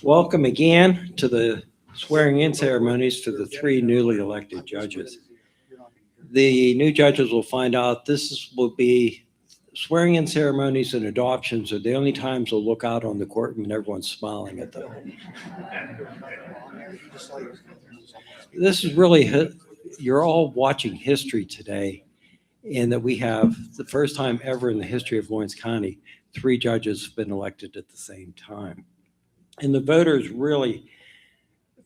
Welcome again to the swearing-in ceremonies for the three newly elected judges. The new judges will find out will be swearing-in ceremonies and adoptions are the only times they'll look out on the courtroom and everyone's smiling at them. This is really, you're all watching history today, in that we have the first time ever in the history of Lawrence County, three judges have been elected at the same time. And the voters really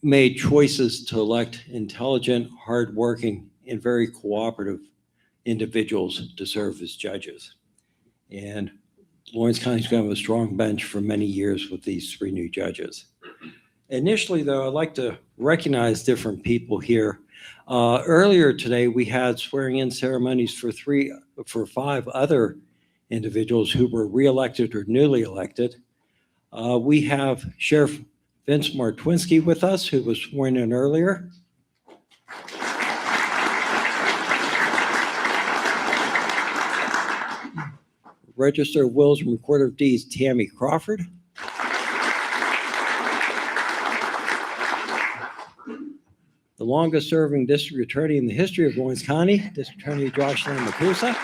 made choices to elect intelligent, hardworking, and very cooperative individuals to serve as judges. And Lawrence County's going to have a strong bench for many years with these three new judges. Initially, though, I'd like to recognize different people here. Earlier today, we had swearing-in ceremonies for five other individuals who were reelected or newly elected. We have Sheriff Vince Martwinski with us, who was sworn in earlier. Register of Wills and Recorder of Deeds, Tammy Crawford. The longest serving district attorney in the history of Lawrence County, District Attorney Jocelyn Macusa.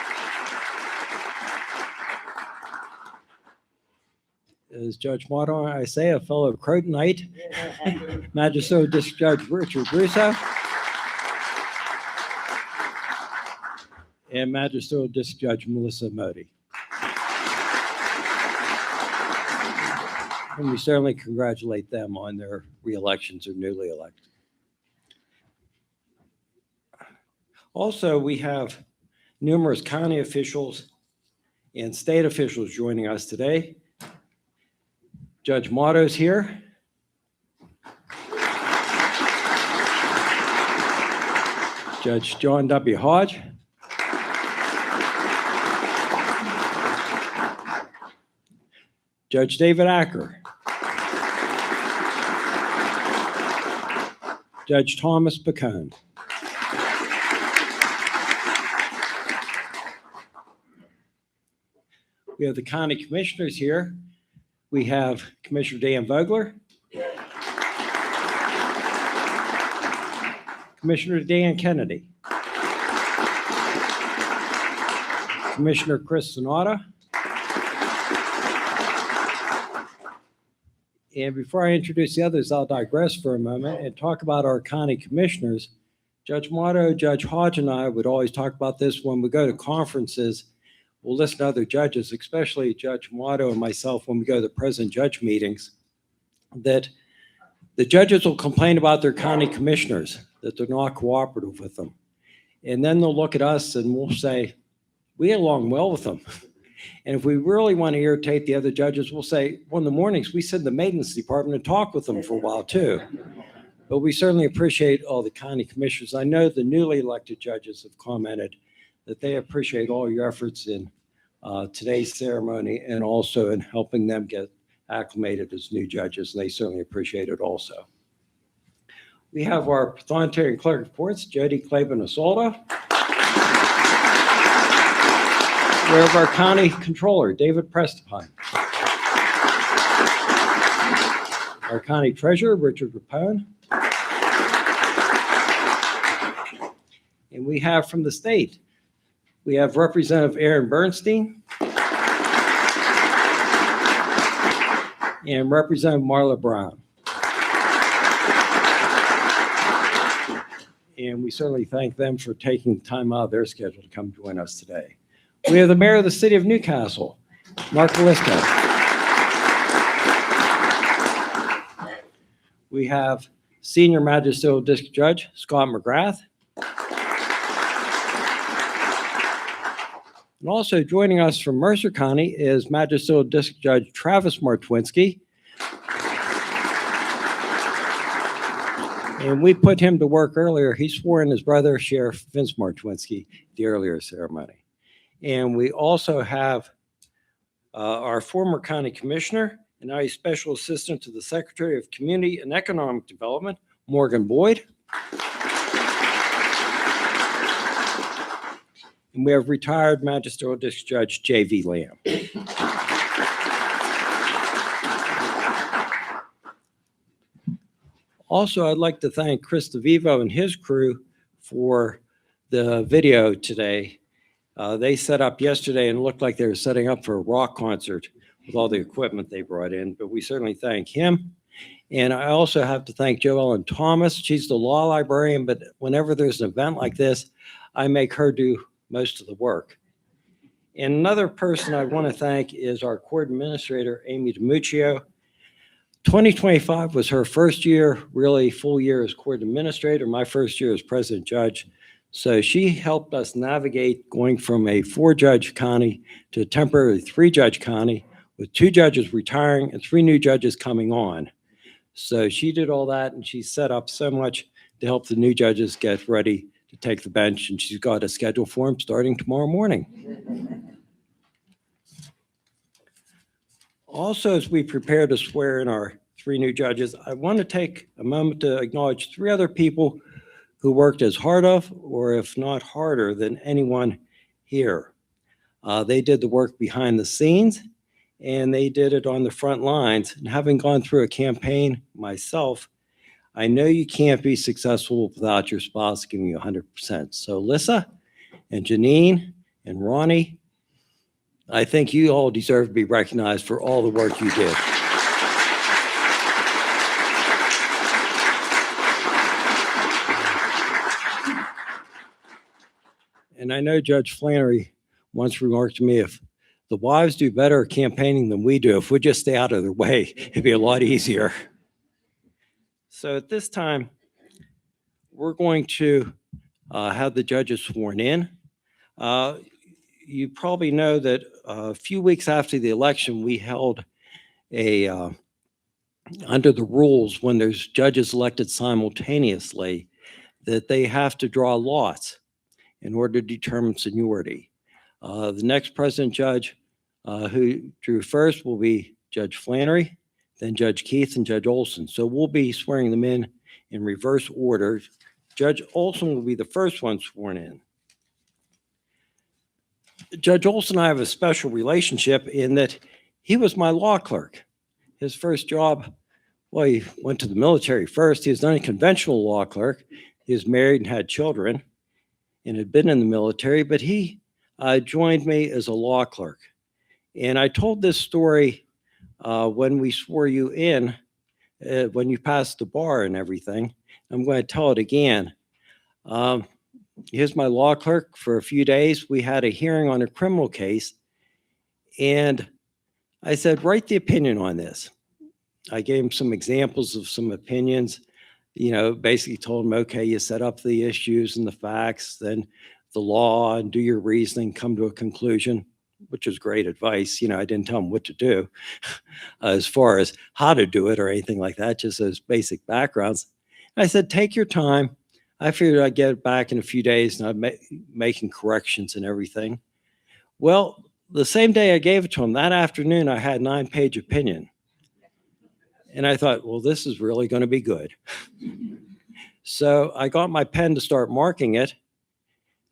Is Judge Motto, I say, a fellow Crotonite, Magistrate District Judge Richard Russo, and Magistrate District Judge Melissa Modi. And we certainly congratulate them on their re-elections or newly elected. Also, we have numerous county officials and state officials joining us today. Judge Motto's here. Judge John W. Hodge. Judge David Acker. Judge Thomas Picone. We have the county commissioners here. We have Commissioner Dan Vogler, Commissioner Dan Kennedy, Commissioner Chris Sonata. And before I introduce the others, I'll digress for a moment and talk about our county commissioners. Judge Motto, Judge Hodge, and I would always talk about this when we go to conferences. We'll listen to other judges, especially Judge Motto and myself, when we go to the president judge meetings, that the judges will complain about their county commissioners, that they're not cooperative with them. And then they'll look at us and we'll say, we get along well with them. And if we really want to irritate the other judges, we'll say, well, in the mornings, we sit in the maintenance department and talk with them for a while too. But we certainly appreciate all the county commissioners. I know the newly elected judges have commented that they appreciate all your efforts in today's ceremony and also in helping them get acclimated as new judges. And they certainly appreciate it also. We have our pathonetary and clerk reports, Jody Claiborne Asolda. We have our county controller, David Prestipine. Our county treasurer, Richard Rapone. And we have from the state, we have Representative Aaron Bernstein and Representative Marla Brown. And we certainly thank them for taking time out of their schedule to come join us today. We have the mayor of the city of Newcastle, Mark Velisco. We have senior magisterial district judge, Scott McGrath. And also joining us from Mercer County is Magisterial District Judge Travis Martwinski. And we put him to work earlier. He swore in his brother, Sheriff Vince Martwinski, the earlier ceremony. And we also have our former county commissioner and now he's special assistant to the Secretary of Community and Economic Development, Morgan Boyd. And we have retired Magisterial District Judge J.V. Lamb. Also, I'd like to thank Chris DeVivo and his crew for the video today. They set up yesterday and looked like they were setting up for a rock concert with all the equipment they brought in, but we certainly thank him. And I also have to thank Jo Ellen Thomas. She's the law librarian, but whenever there's an event like this, I make her do most of the work. And another person I want to thank is our court administrator, Amy DiMuccio. 2025 was her first year, really full year as court administrator, my first year as president judge. So she helped us navigate going from a 4-judge county to a temporary 3-judge county with 2 judges retiring and 3 new judges coming on. So she did all that, and she set up so much to help the new judges get ready to take the bench, and she's got a schedule for them starting tomorrow morning. Also, as we prepare to swear in our 3 new judges, I want to take a moment to acknowledge 3 other people who worked as hard of, or if not harder than anyone here. They did the work behind the scenes, and they did it on the front lines. And having gone through a campaign myself, I know you can't be successful without your spouse giving you 100%. So Lissa and Janine and Ronnie, I think you all deserve to be recognized for all the work you did. And I know Judge Flannery once remarked to me, if the wives do better campaigning than we do, if we just stay out of their way, it'd be a lot easier. So at this time, we're going to have the judges sworn in. You probably know that a few weeks after the election, we held a, under the rules, when there's judges elected simultaneously, that they have to draw lots in order to determine seniority. The next president judge who drew first will be Judge Flannery, then Judge Keith, and Judge Olson. So we'll be swearing them in reverse order. Judge Olson will be the first one sworn in. Judge Olson and I have a special relationship in that he was my law clerk. His first job, well, he went to the military first. He was not a conventional law clerk. He was married and had children and had been in the military, but he joined me as a law clerk. And I told this story when we swore you in, when you passed the bar and everything. I'm going to tell it again. Here's my law clerk for a few days. We had a hearing on a criminal case, and I said, write the opinion on this. I gave him some examples of some opinions, basically told him, okay, you set up the issues and the facts, then the law, and do your reasoning, come to a conclusion, which is great advice. I didn't tell him what to do as far as how to do it or anything like that, just those basic backgrounds. And I said, take your time. I figured I'd get it back in a few days, and I'm making corrections and everything. Well, the same day I gave it to him, that afternoon, I had a 9-page opinion. And I thought, well, this is really going to be good. So I got my pen to start marking it.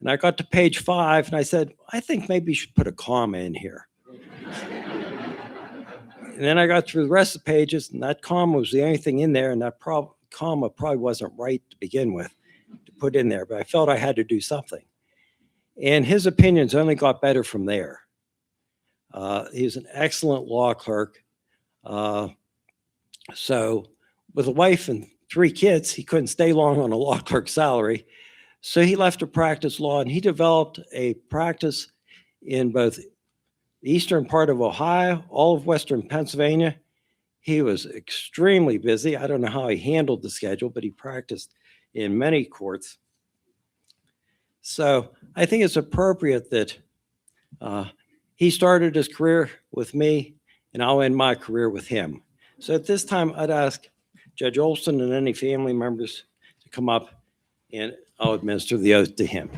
And I got to page 5, and I said, I think maybe you should put a comma in here. And then I got through the rest of the pages, and that comma was the only thing in there, and that comma probably wasn't right to begin with to put in there, but I felt I had to do something. And his opinions only got better from there. He was an excellent law clerk. So with a wife and 3 kids, he couldn't stay long on a law clerk salary. So he left to practice law, and he developed a practice in both the eastern part of Ohio, all of western Pennsylvania. He was extremely busy. I don't know how he handled the schedule, but he practiced in many courts. So I think it's appropriate that he started his career with me, and I'll end my career with him. So at this time, I'd ask Judge Olson and any family members to come up, and I'll administer the oath to him.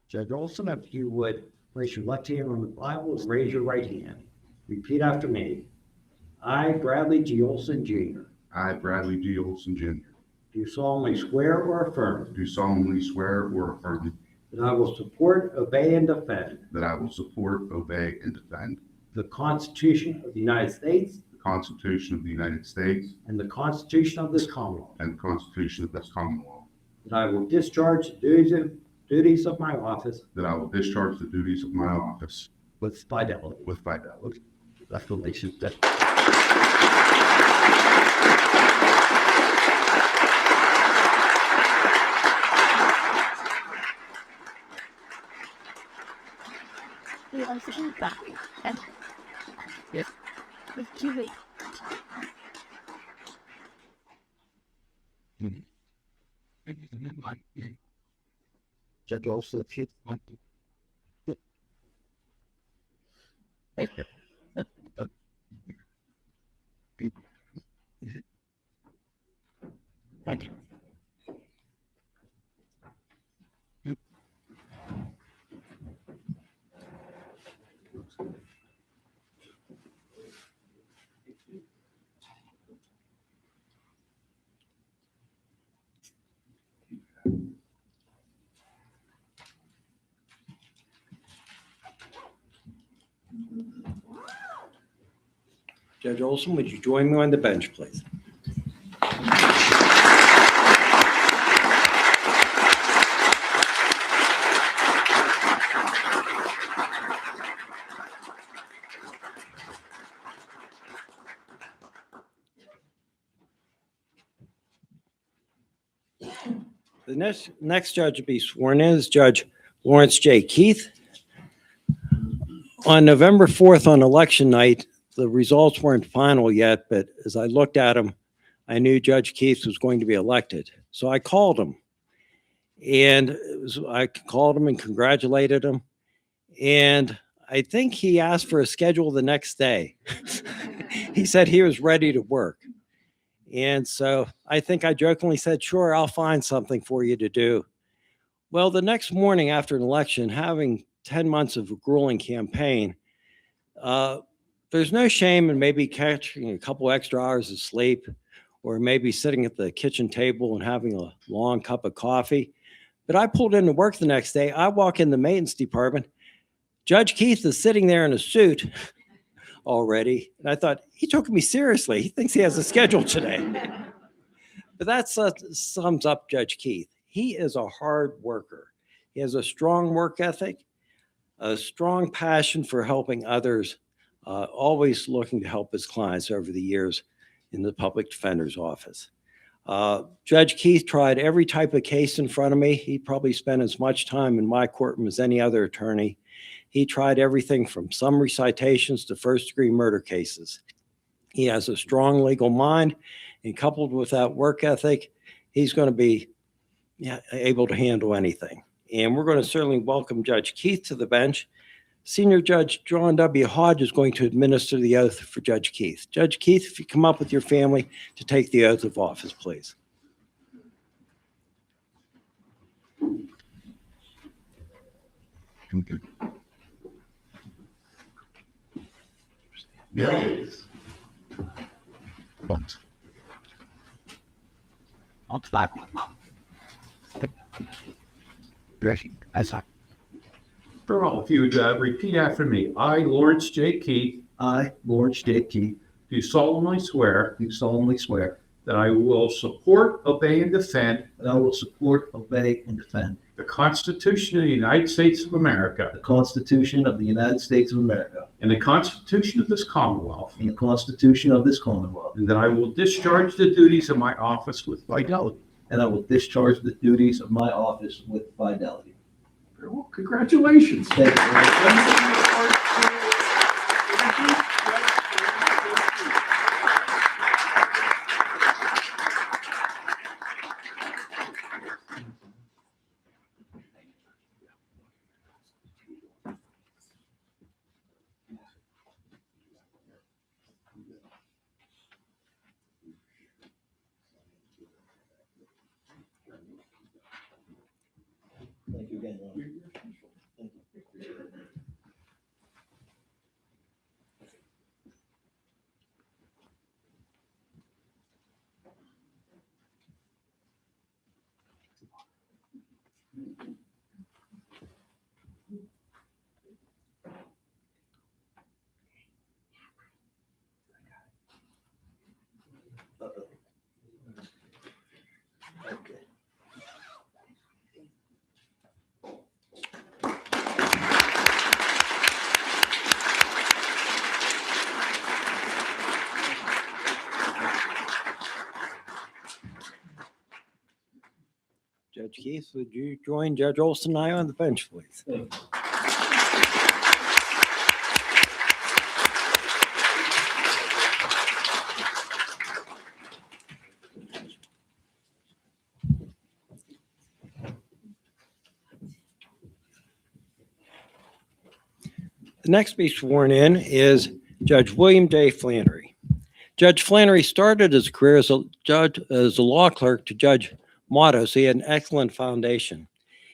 Judge Olson, if you would place your left hand on the Bible and raise your right hand. Repeat after me. I, Bradley G. Olson Jr., I, Bradley G. Olson Jr., do solemnly swear or affirm do solemnly swear or affirm that I will support, obey, and defend that I will support, obey, and defend the Constitution of the United States the Constitution of the United States and the Constitution of this Commonwealth, and the Constitution of this Commonwealth, that I will discharge the duties of my office that I will discharge the duties of my office with fidelity. with fidelity. Congratulations. Judge Olson, if you Judge Olson, would you join me on the bench, please? The next judge to be sworn in is Judge Lawrence J. Keith. On November 4th, on election night, the results weren't final yet, but as I looked at them, I knew Judge Keith was going to be elected. So I called him, and I called him and congratulated him. And I think he asked for a schedule the next day. He said he was ready to work. And so I think I jokingly said, sure, I'll find something for you to do. Well, the next morning after an election, having 10 months of a grueling campaign, there's no shame in maybe catching a couple extra hours of sleep, or maybe sitting at the kitchen table and having a long cup of coffee. But I pulled into work the next day. I walk in the maintenance department. Judge Keith is sitting there in a suit already. And I thought, he took me seriously. He thinks he has a schedule today. But that sums up Judge Keith. He is a hard worker. He has a strong work ethic, a strong passion for helping others, always looking to help his clients over the years in the public defender's office. Judge Keith tried every type of case in front of me. He probably spent as much time in my courtroom as any other attorney. He tried everything from summary citations to first-degree murder cases. He has a strong legal mind, and coupled with that work ethic, he's going to be able to handle anything. And we're going to certainly welcome Judge Keith to the bench. Senior Judge John W. Hodge is going to administer the oath for Judge Keith. Judge Keith, if you come up with your family to take the oath of office, please. Yes. on flag. Dressing as I. For all of you, repeat after me. I, Lawrence J. Keith, I, Lawrence J. Keith, do solemnly swear do solemnly swear that I will support, obey, and defend that I will support, obey, and defend the Constitution of the United States of America the Constitution of the United States of America and the Constitution of this Commonwealth, and the Constitution of this Commonwealth, and that I will discharge the duties of my office with fidelity. and I will discharge the duties of my office with fidelity. Very well, congratulations. Thank you very much. Thank you again, Ron. Keith, would you join Judge Olson and I on the bench, please? The next to be sworn in is Judge William J. Flannery. Judge Flannery started his career as a law clerk to Judge Motto, so he had an excellent foundation.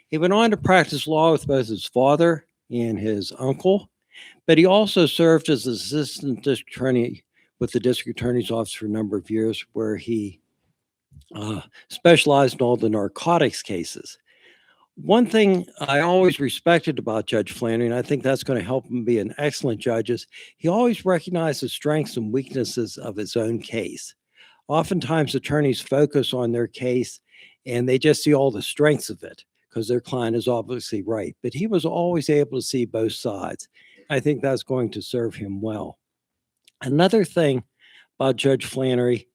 He went on to practice law with both his father and his uncle, but he also served as assistant district attorney with the district attorney's office for a number of years, where he specialized in all the narcotics cases. One thing I always respected about Judge Flannery, and I think that's going to help him be an excellent judge, is he always recognized the strengths and weaknesses of his own case. Oftentimes, attorneys focus on their case and they just see all the strengths of it because their client is obviously right. But he was always able to see both sides. I think that's going to serve him well. Another thing about Judge Flannery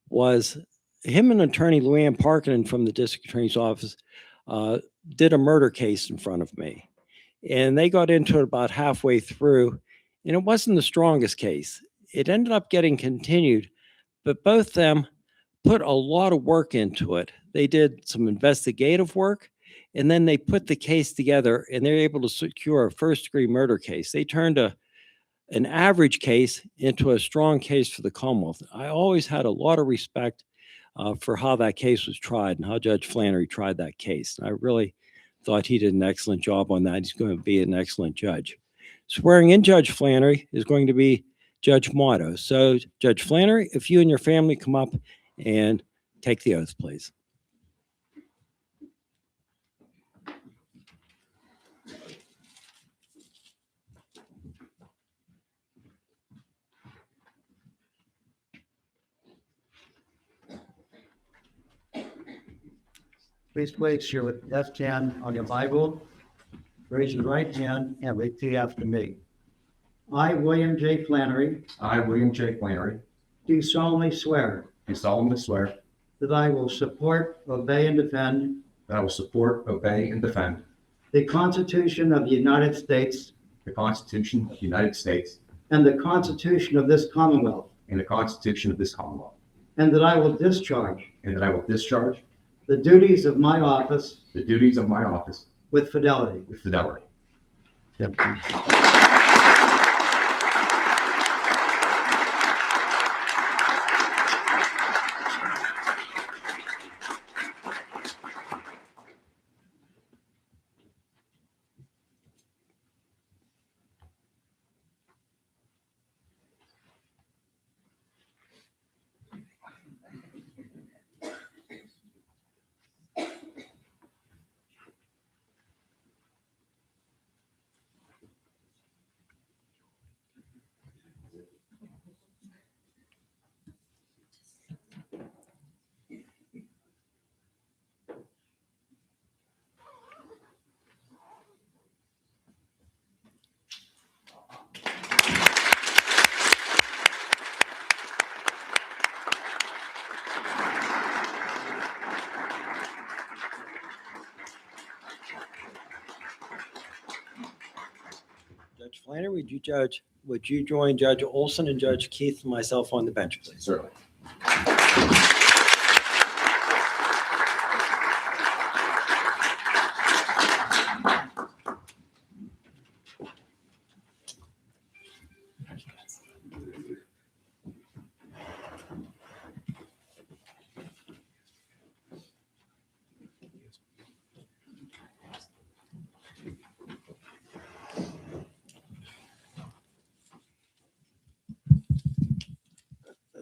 was him and attorney Luann Parkinen from the district attorney's office did a murder case in front of me. And they got into it about halfway through, and it wasn't the strongest case. It ended up getting continued, but both of them put a lot of work into it. They did some investigative work, and then they put the case together, and they're able to secure a first-degree murder case. They turned an average case into a strong case for the Commonwealth. I always had a lot of respect for how that case was tried and how Judge Flannery tried that case. And I really thought he did an excellent job on that. He's going to be an excellent judge. Swearing in Judge Flannery is going to be Judge Motto. So, Judge Flannery, if you and your family come up and take the oath, please. Please place your left hand on your Bible, raise your right hand, and repeat after me. I, William J. Flannery, I, William J. Flannery, do solemnly swear do solemnly swear that I will support, obey, and defend that I will support, obey, and defend the Constitution of the United States the Constitution of the United States and the Constitution of this Commonwealth, and the Constitution of this Commonwealth, and that I will discharge and that I will discharge the duties of my office the duties of my office with fidelity. with fidelity. Judge Flannery, would you join Judge Olson and Judge Keith and myself on the bench, please? Certainly.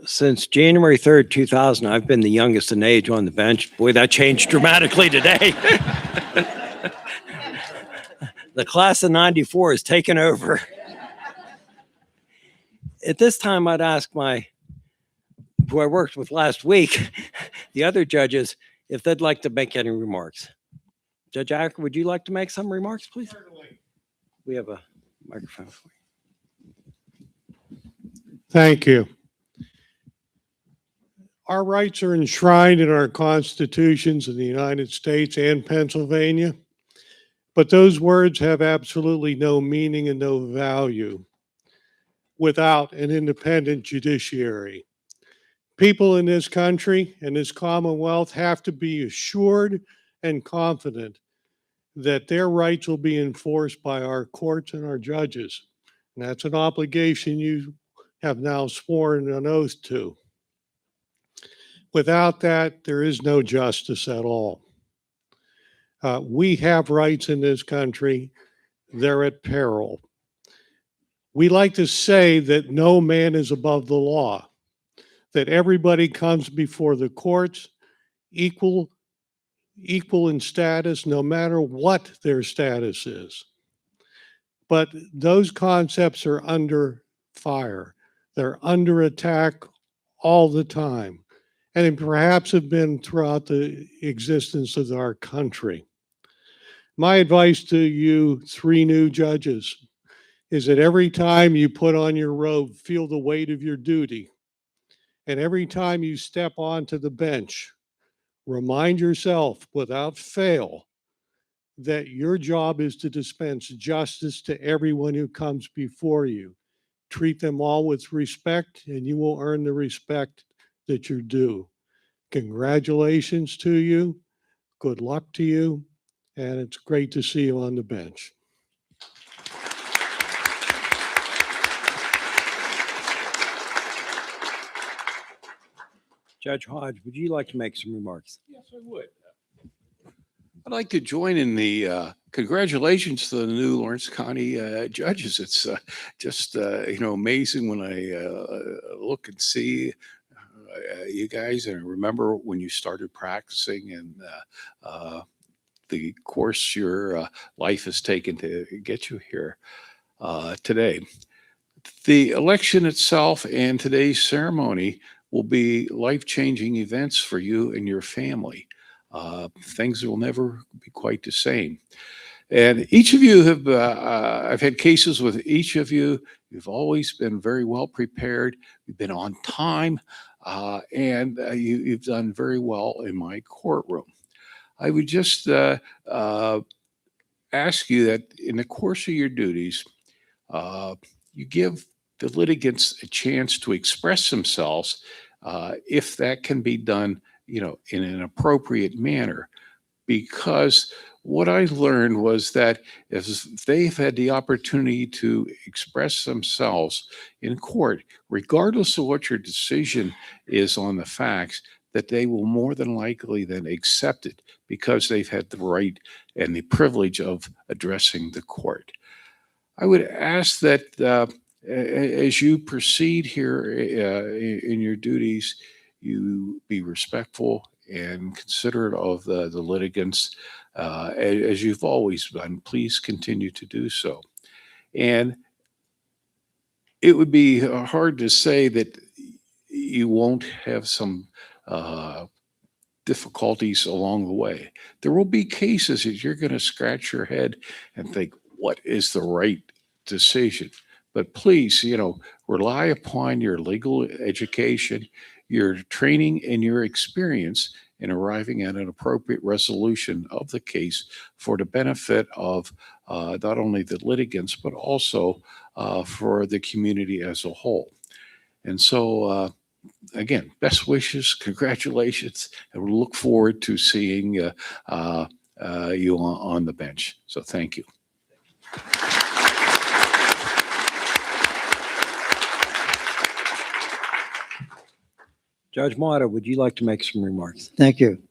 Since January 3rd, 2000, I've been the youngest in age on the bench. Boy, that changed dramatically today. The class of 94 has taken over. At this time, I'd ask who I worked with last week, the other judges, if they'd like to make any remarks. Judge Acker, would you like to make some remarks, please? We have a microphone for you. Thank you. Our rights are enshrined in our constitutions in the United States and Pennsylvania, but those words have absolutely no meaning and no value without an independent judiciary. People in this country and this Commonwealth have to be assured and confident that their rights will be enforced by our courts and our judges. And that's an obligation you have now sworn an oath to. Without that, there is no justice at all. We have rights in this country. They're at peril. We like to say that no man is above the law, that everybody comes before the courts equal in status, no matter what their status is. But those concepts are under fire. They're under attack all the time, and perhaps have been throughout the existence of our country. My advice to you, 3 new judges, is that every time you put on your robe, feel the weight of your duty. And every time you step onto the bench, remind yourself without fail that your job is to dispense justice to everyone who comes before you. Treat them all with respect, and you will earn the respect that you're due. Congratulations to you. Good luck to you. And it's great to see you on the bench. Judge Hodge, would you like to make some remarks? Yes, I would. I'd like to join in the congratulations to the new Lawrence County judges. It's just amazing when I look and see you guys, and remember when you started practicing and the course your life has taken to get you here today. The election itself and today's ceremony will be life-changing events for you and your family. Things will never be quite the same. And each of you have, I've had cases with each of you. You've always been very well prepared. You've been on time, and you've done very well in my courtroom. I would just ask you that in the course of your duties, you give the litigants a chance to express themselves if that can be done, in an appropriate manner. Because what I learned was that if they've had the opportunity to express themselves in court, regardless of what your decision is on the facts, that they will more than likely then accept it because they've had the right and the privilege of addressing the court. I would ask that as you proceed here in your duties, you be respectful and considerate of the litigants, as you've always been. Please continue to do so. And it would be hard to say that you won't have some difficulties along the way. There will be cases that you're going to scratch your head and think, what is the right decision? But please, rely upon your legal education, your training, and your experience in arriving at an appropriate resolution of the case for the benefit of not only the litigants, but also for the community as a whole. And so, again, best wishes, congratulations, and we look forward to seeing you on the bench. So thank you. Judge Mata, would you like to make some remarks? Thank you.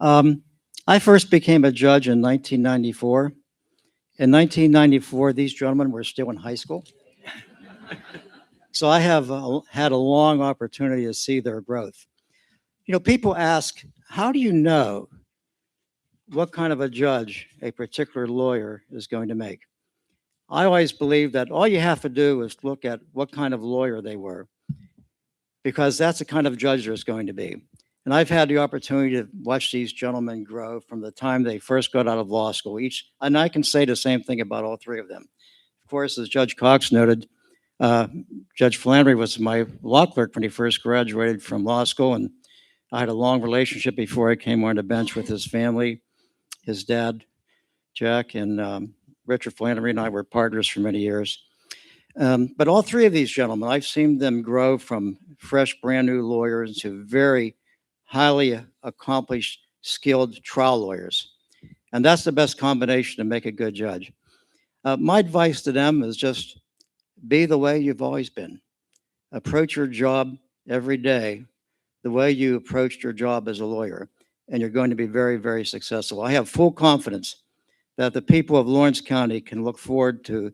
I first became a judge in 1994. In 1994, these gentlemen were still in high school. So I have had a long opportunity to see their growth. People ask, how do you know what kind of a judge a particular lawyer is going to make? I always believe that all you have to do is look at what kind of lawyer they were, because that's the kind of judge there's going to be. And I've had the opportunity to watch these gentlemen grow from the time they first got out of law school. And I can say the same thing about all 3 of them. Of course, as Judge Cox noted, Judge Flannery was my law clerk when he first graduated from law school, and I had a long relationship before I came on the bench with his family. His dad, Jack, and Richard Flannery and I were partners for many years. But all three of these gentlemen, I've seen them grow from fresh, brand new lawyers to very highly accomplished, skilled trial lawyers. And that's the best combination to make a good judge. My advice to them is just be the way you've always been. Approach your job every day the way you approached your job as a lawyer, and you're going to be very, very successful. I have full confidence that the people of Lawrence County can look forward to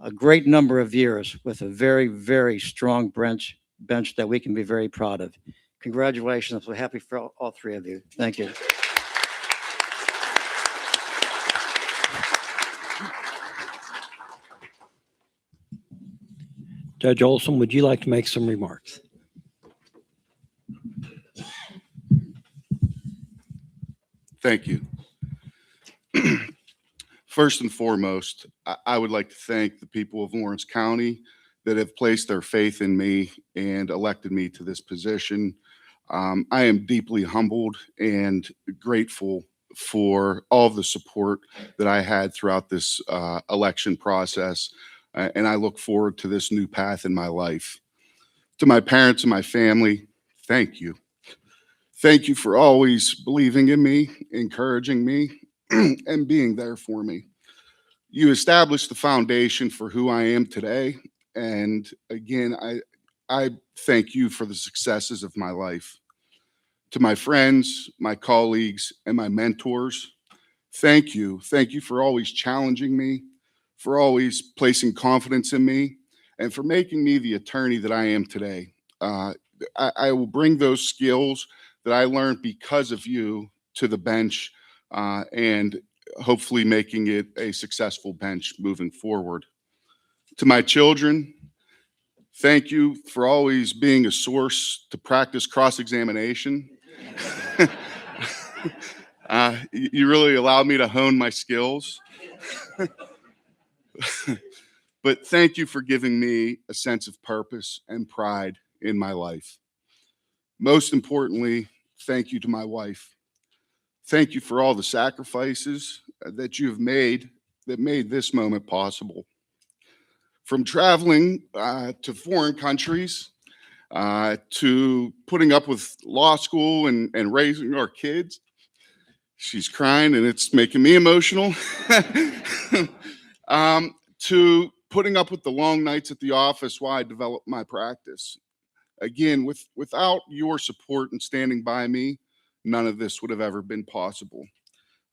a great number of years with a very, very strong bench that we can be very proud of. Congratulations. We're happy for all three of you. Thank you. Judge Olson, would you like to make some remarks? Thank you. First and foremost, I would like to thank the people of Lawrence County that have placed their faith in me and elected me to this position. I am deeply humbled and grateful for all of the support that I had throughout this election process, and I look forward to this new path in my life. To my parents and my family, thank you. Thank you for always believing in me, encouraging me, and being there for me. You established the foundation for who I am today. And again, I thank you for the successes of my life. To my friends, my colleagues, and my mentors, thank you. Thank you for always challenging me, for always placing confidence in me, and for making me the attorney that I am today. I will bring those skills that I learned because of you to the bench, and hopefully making it a successful bench moving forward. To my children, thank you for always being a source to practice cross-examination. You really allowed me to hone my skills. But thank you for giving me a sense of purpose and pride in my life. Most importantly, thank you to my wife. Thank you for all the sacrifices that you have made that made this moment possible. From traveling to foreign countries, to putting up with law school and raising our kids. She's crying and it's making me emotional. To putting up with the long nights at the office while I developed my practice. Again, without your support and standing by me, none of this would have ever been possible.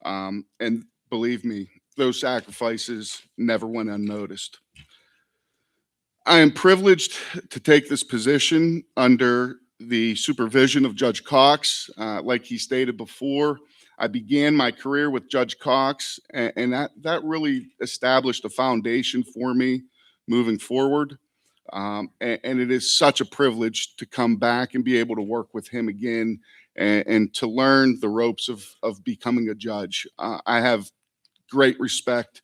And believe me, those sacrifices never went unnoticed. I am privileged to take this position under the supervision of Judge Cox. Like he stated before, I began my career with Judge Cox, and that really established a foundation for me moving forward. And it is such a privilege to come back and be able to work with him again and to learn the ropes of becoming a judge. I have great respect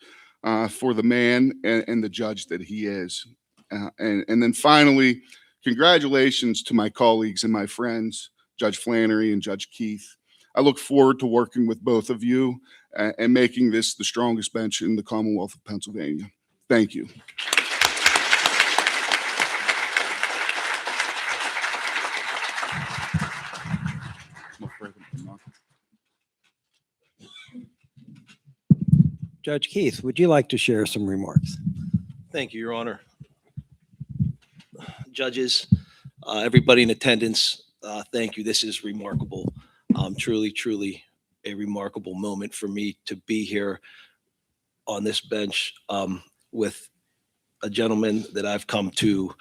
for the man and the judge that he is. And then finally, congratulations to my colleagues and my friends, Judge Flannery and Judge Keith. I look forward to working with both of you and making this the strongest bench in the Commonwealth of Pennsylvania. Thank you. Judge Keith, would you like to share some remarks? Thank you, Your Honor. Judges, everybody in attendance, thank you. This is remarkable. Truly, truly a remarkable moment for me to be here on this bench with a gentleman that I've come to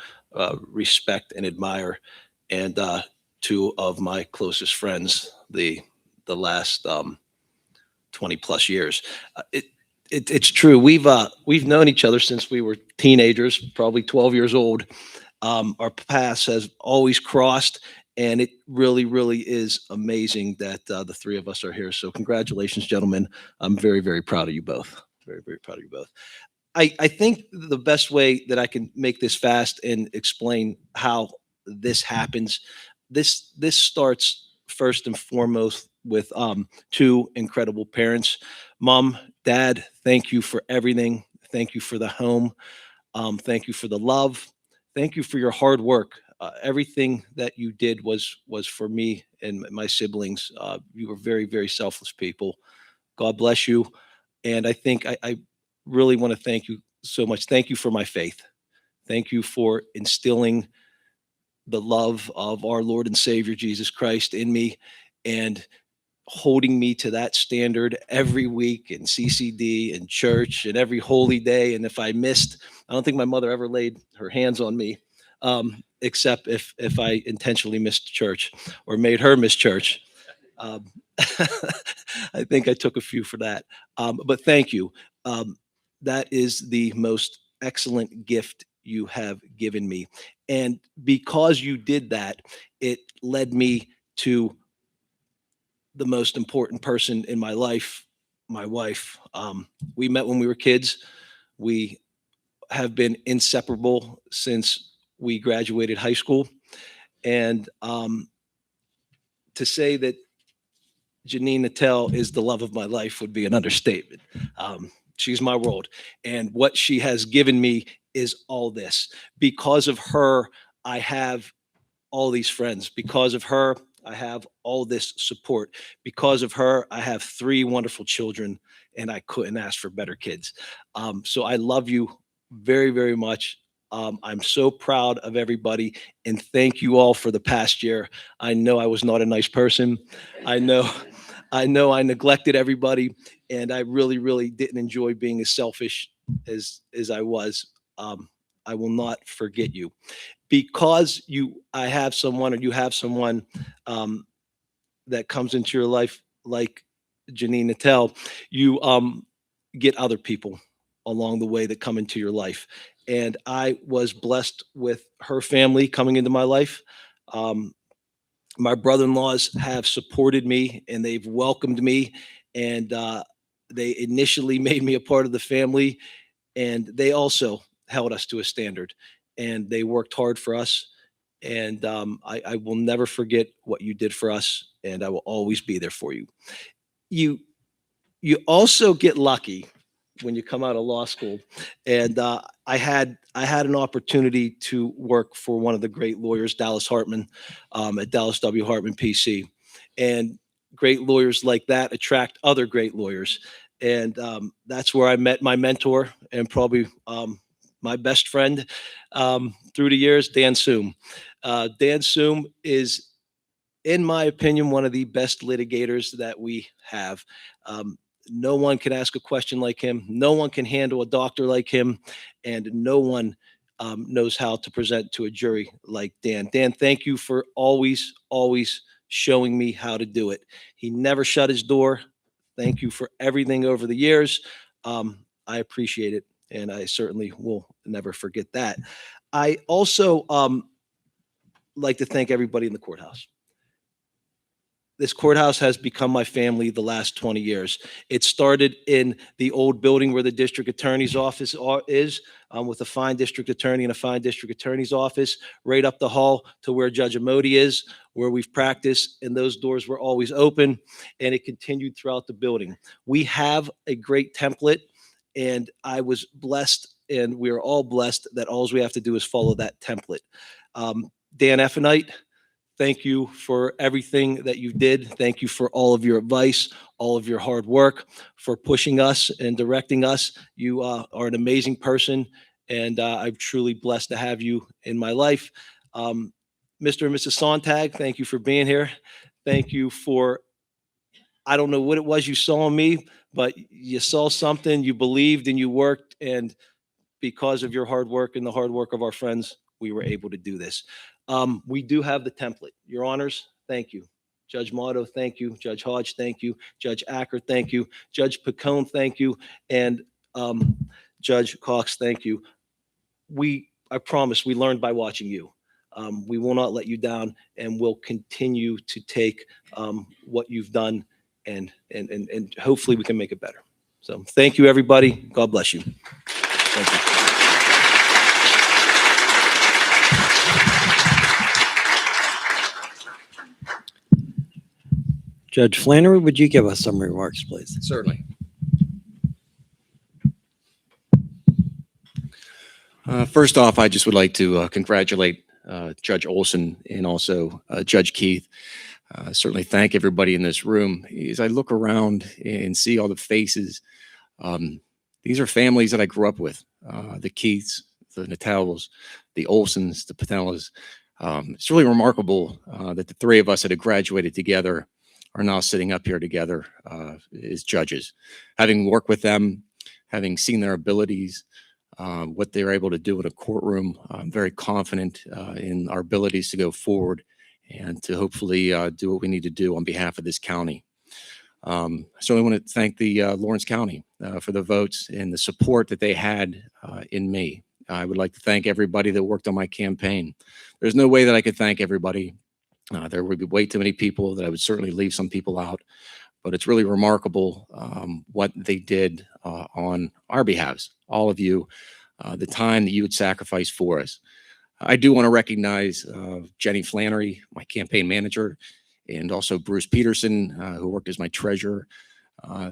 respect and admire, and two of my closest friends the last 20 plus years. It's true. We've known each other since we were teenagers, probably 12 years old. Our paths has always crossed, and it really, really is amazing that the three of us are here. So congratulations, gentlemen. I'm very, very proud of you both. Very, very proud of you both. I think the best way that I can make this fast and explain how this happens this starts first and foremost with two incredible parents. Mom, Dad, thank you for everything. Thank you for the home. Thank you for the love. Thank you for your hard work. Everything that you did was for me and my siblings. You were very, very selfless people. God bless you. And I think I really want to thank you so much. Thank you for my faith. Thank you for instilling the love of our Lord and Savior Jesus Christ in me and holding me to that standard every week in CCD and church and every holy day. And if I missed, I don't think my mother ever laid her hands on me, except if I intentionally missed church or made her miss church. I think I took a few for that. But thank you. That is the most excellent gift you have given me. And because you did that, it led me to the most important person in my life, my wife. We met when we were kids. We have been inseparable since we graduated high school. And to say that Janine Natel is the love of my life would be an understatement. She's my world. And what she has given me is all this. Because of her, I have all these friends. Because of her, I have all this support. Because of her, I have 3 wonderful children, and I couldn't ask for better kids. So I love you very, very much. I'm so proud of everybody, and thank you all for the past year. I know I was not a nice person. I know I neglected everybody, and I really, really didn't enjoy being as selfish as I was. I will not forget you. Because I have someone, or you have someone that comes into your life like Janine Natel, you get other people along the way that come into your life. And I was blessed with her family coming into my life. My brother-in-laws have supported me and they've welcomed me, and they initially made me a part of the family, and they also held us to a standard, and they worked hard for us. And I will never forget what you did for us, and I will always be there for you. You also get lucky when you come out of law school, and I had an opportunity to work for one of the great lawyers, Dallas Hartman, at Dallas W. Hartman PC, and great lawyers like that attract other great lawyers, and that's where I met my mentor and probably my best friend through the years, Dan Soom. Dan Soom is, in my opinion, one of the best litigators that we have. No one can ask a question like him. No one can handle a doctor like him. And no one knows how to present to a jury like Dan. Dan, thank you for always, always showing me how to do it. He never shut his door. Thank you for everything over the years. I appreciate it. And I certainly will never forget that. I also like to thank everybody in the courthouse. This courthouse has become my family the last 20 years. It started in the old building where the district attorney's office is, with a fine district attorney and a fine district attorney's office, right up the hall to where Judge Amodi is, where we've practiced, and those doors were always open, and it continued throughout the building. We have a great template, and I was blessed, and we are all blessed that all we have to do is follow that template. Dan Effenite, thank you for everything that you did. Thank you for all of your advice, all of your hard work, for pushing us and directing us. You are an amazing person, and I'm truly blessed to have you in my life. Mr. and Mrs. Sontag, thank you for being here. Thank you for, I don't know what it was you saw in me, but you saw something, you believed, and you worked, and because of your hard work and the hard work of our friends, we were able to do this. We do have the template. Your honors, thank you. Judge Motto, thank you. Judge Hodge, thank you. Judge Acker, thank you. Judge Picone, thank you. And Judge Cox, thank you. I promise we learned by watching you. We will not let you down, and we'll continue to take what you've done, and hopefully we can make it better. So thank you, everybody. God bless you. Thank you. Judge Flannery, would you give us some remarks, please? Certainly. First off, I just would like to congratulate Judge Olson and also Judge Keith. Certainly thank everybody in this room. As I look around and see all the faces, these are families that I grew up with, the Keiths, the Natals, the Olsons, the Patellas. It's really remarkable that the three of us that had graduated together are now sitting up here together as judges. Having worked with them, having seen their abilities, what they're able to do in a courtroom, I'm very confident in our abilities to go forward and to hopefully do what we need to do on behalf of this county. I certainly want to thank the Lawrence County for the votes and the support that they had in me. I would like to thank everybody that worked on my campaign. There's no way that I could thank everybody. There would be way too many people that I would certainly leave some people out, but it's really remarkable what they did on our behalves, all of you, the time that you would sacrifice for us. I do want to recognize Jenny Flannery, my campaign manager, and also Bruce Peterson, who worked as my treasurer.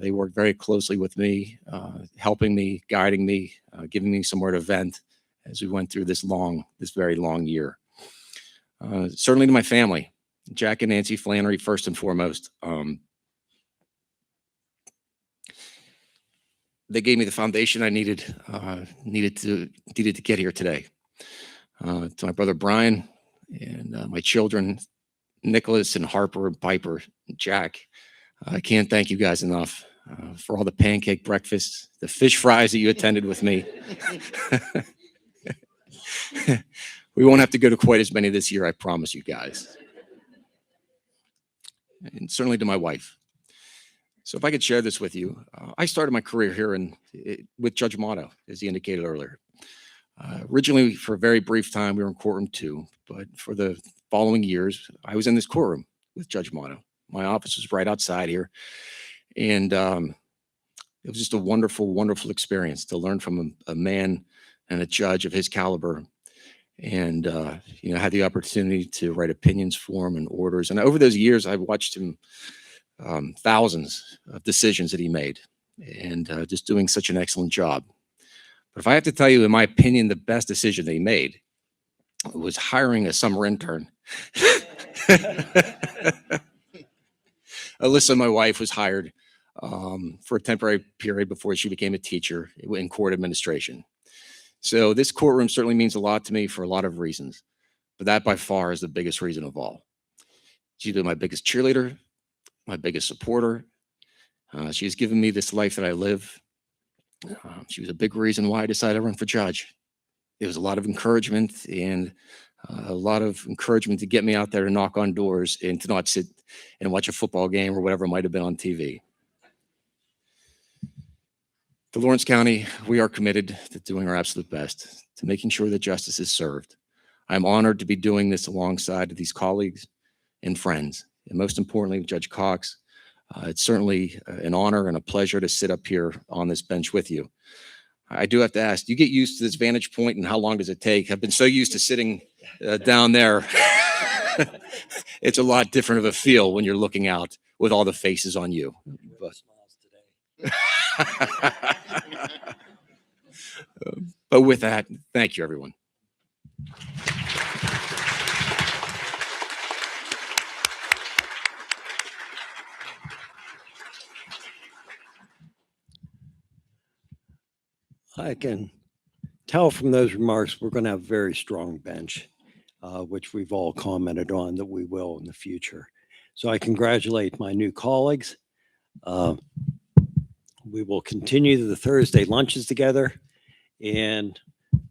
They worked very closely with me, helping me, guiding me, giving me somewhere to vent as we went through this very long year. Certainly to my family, Jack and Nancy Flannery, first and foremost. They gave me the foundation I needed to get here today. To my brother Brian and my children, Nicholas and Harper and Piper, and Jack, I can't thank you guys enough for all the pancake breakfasts, the fish fries that you attended with me. We won't have to go to quite as many this year, I promise you guys. And certainly to my wife. So if I could share this with you, I started my career here with Judge Motto, as he indicated earlier. Originally, for a very brief time, we were in courtroom 2, but for the following years, I was in this courtroom with Judge Motto. My office was right outside here, and it was just a wonderful, wonderful experience to learn from a man and a judge of his caliber, and had the opportunity to write opinions for him and orders. And over those years, I watched him thousands of decisions that he made, and just doing such an excellent job. But if I have to tell you, in my opinion, the best decision they made was hiring a summer intern. Alyssa, my wife, was hired for a temporary period before she became a teacher in court administration. So this courtroom certainly means a lot to me for a lot of reasons, but that by far is the biggest reason of all. She's been my biggest cheerleader, my biggest supporter. She's given me this life that I live. She was a big reason why I decided to run for judge. It was a lot of encouragement and to get me out there to knock on doors and to not sit and watch a football game or whatever might have been on TV. To Lawrence County, we are committed to doing our absolute best, to making sure that justice is served. I'm honored to be doing this alongside these colleagues and friends, and most importantly, Judge Cox. It's certainly an honor and a pleasure to sit up here on this bench with you. I do have to ask, do you get used to this vantage point, and how long does it take? I've been so used to sitting down there. It's a lot different of a feel when you're looking out with all the faces on you. But with that, thank you, everyone. I can tell from those remarks, we're going to have a very strong bench, which we've all commented on that we will in the future. So I congratulate my new colleagues. We will continue the Thursday lunches together, and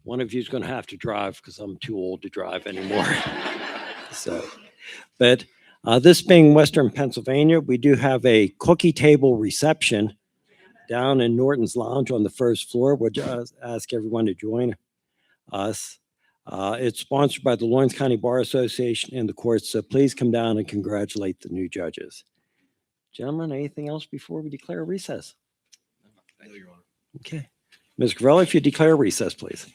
one of you is going to have to drive because I'm too old to drive anymore. But this being Western Pennsylvania, we do have a cookie table reception down in Norton's Lounge on the first floor. Would ask everyone to join us. It's sponsored by the Lawrence County Bar Association and the courts, so please come down and congratulate the new judges. Gentlemen, anything else before we declare recess? Okay. Ms. Gravelli, if you declare recess, please.